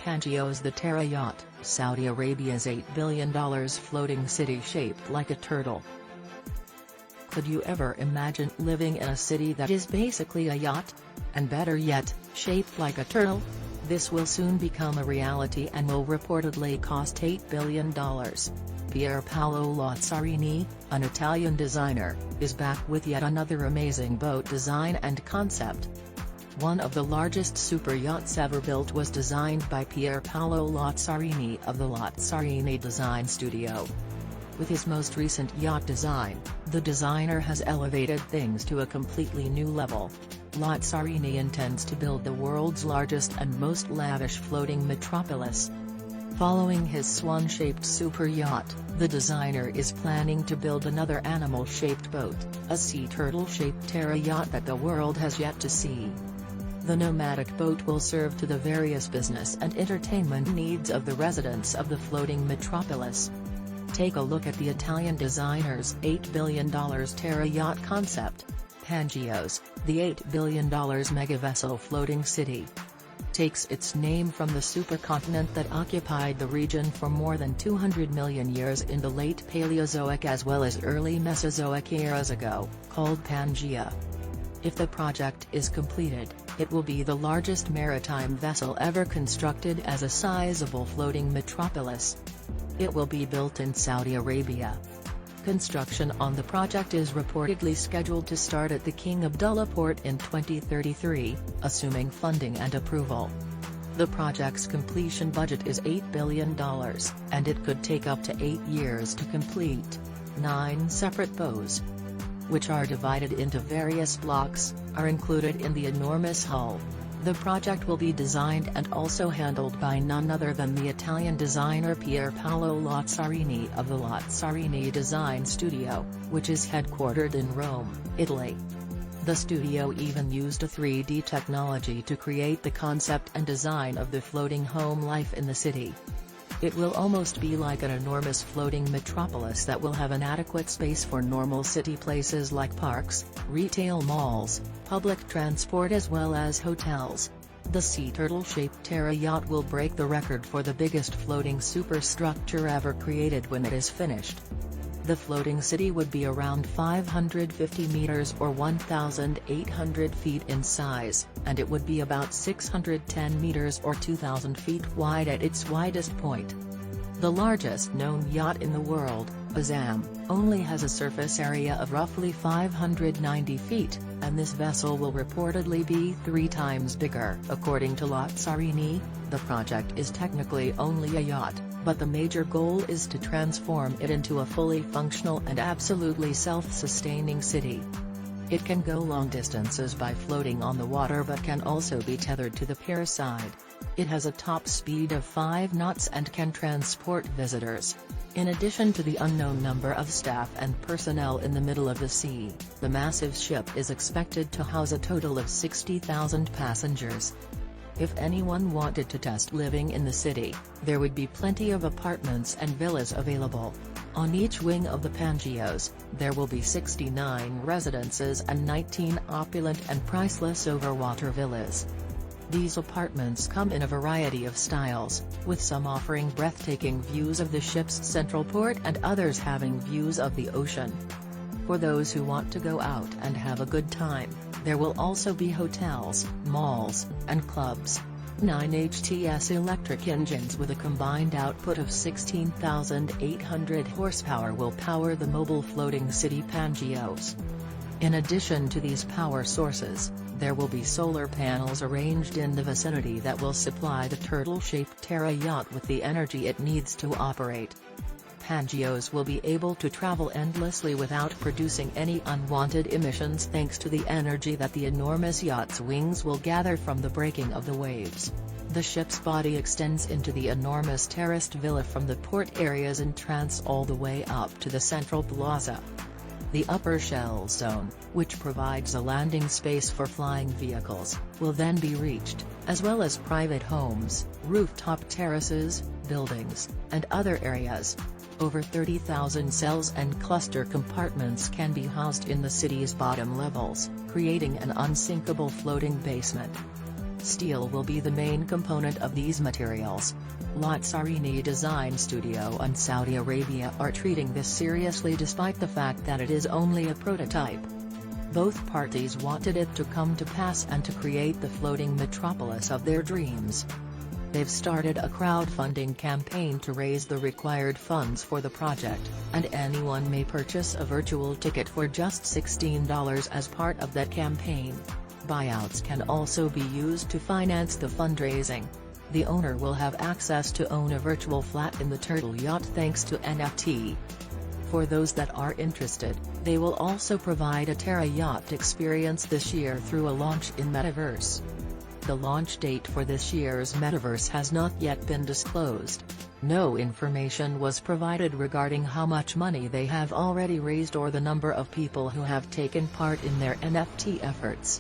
Pangeos, the Terayacht, Saudi Arabia's $8 billion floating city shaped like a turtle. Could you ever imagine living in a city that is basically a yacht? And better yet, shaped like a turtle? This will soon become a reality and will reportedly cost $8 billion. Pier Paolo Lazzarini, an Italian designer, is back with yet another amazing boat design and concept. One of the largest super yachts ever built was designed by Pier Paolo Lazzarini of the Lazzarini Design Studio. With his most recent yacht design, the designer has elevated things to a completely new level. Lazzarini intends to build the world's largest and most lavish floating metropolis. Following his swan-shaped super yacht, the designer is planning to build another animal-shaped boat, a sea turtle-shaped Terayacht that the world has yet to see. The nomadic boat will serve to the various business and entertainment needs of the residents of the floating metropolis. Take a look at the Italian designer's $8 billion Terayacht concept. Pangeos, the $8 billion megavessel floating city, takes its name from the supercontinent that occupied the region for more than 200 million years in the late Paleozoic as well as early Mesozoic eras ago, called Pangaea. If the project is completed, it will be the largest maritime vessel ever constructed as a sizable floating metropolis. It will be built in Saudi Arabia. Construction on the project is reportedly scheduled to start at the King Abdullah port in 2033, assuming funding and approval. The project's completion budget is $8 billion, and it could take up to 8 years to complete. 9 separate bows, which are divided into various blocks, are included in the enormous hull. The project will be designed and also handled by none other than the Italian designer Pier Paolo Lazzarini of the Lazzarini Design Studio, which is headquartered in Rome, Italy. The studio even used a 3D technology to create the concept and design of the floating home life in the city. It will almost be like an enormous floating metropolis that will have an adequate space for normal city places like parks, retail malls, public transport as well as hotels. The sea turtle-shaped Terayacht will break the record for the biggest floating superstructure ever created when it is finished. The floating city would be around 550 meters or 1,800 feet in size, and it would be about 610 meters or 2,000 feet wide at its widest point. The largest known yacht in the world, Azzam, only has a surface area of roughly 590 feet, and this vessel will reportedly be 3 times bigger. According to Lazzarini, the project is technically only a yacht, but the major goal is to transform it into a fully functional and absolutely self-sustaining city. It can go long distances by floating on the water but can also be tethered to the pier side. It has a top speed of 5 knots and can transport visitors. In addition to the unknown number of staff and personnel in the middle of the sea, the massive ship is expected to house a total of 60,000 passengers. If anyone wanted to test living in the city, there would be plenty of apartments and villas available. On each wing of the Pangeos, there will be 69 residences and 19 opulent and priceless overwater villas. These apartments come in a variety of styles, with some offering breathtaking views of the ship's central port and others having views of the ocean. For those who want to go out and have a good time, there will also be hotels, malls, and clubs. 9 HTS electric engines with a combined output of 16,800 horsepower will power the mobile floating city Pangeos. In addition to these power sources, there will be solar panels arranged in the vicinity that will supply the turtle-shaped Terayacht with the energy it needs to operate. Pangeos will be able to travel endlessly without producing any unwanted emissions thanks to the energy that the enormous yacht's wings will gather from the breaking of the waves. The ship's body extends into the enormous terraced villa from the port area's entrance all the way up to the central plaza. The upper shell zone, which provides a landing space for flying vehicles, will then be reached, as well as private homes, rooftop terraces, buildings, and other areas. Over 30,000 cells and cluster compartments can be housed in the city's bottom levels, creating an unsinkable floating basement. Steel will be the main component of these materials. Lazzarini Design Studio and Saudi Arabia are treating this seriously despite the fact that it is only a prototype. Both parties wanted it to come to pass and to create the floating metropolis of their dreams. They've started a crowdfunding campaign to raise the required funds for the project, and anyone may purchase a virtual ticket for just $16 as part of that campaign. Buyouts can also be used to finance the fundraising. The owner will have access to own a virtual flat in the Turtle Yacht thanks to NFT. For those that are interested, they will also provide a Terayacht experience this year through a launch in Metaverse. The launch date for this year's Metaverse has not yet been disclosed. No information was provided regarding how much money they have already raised or the number of people who have taken part in their NFT efforts.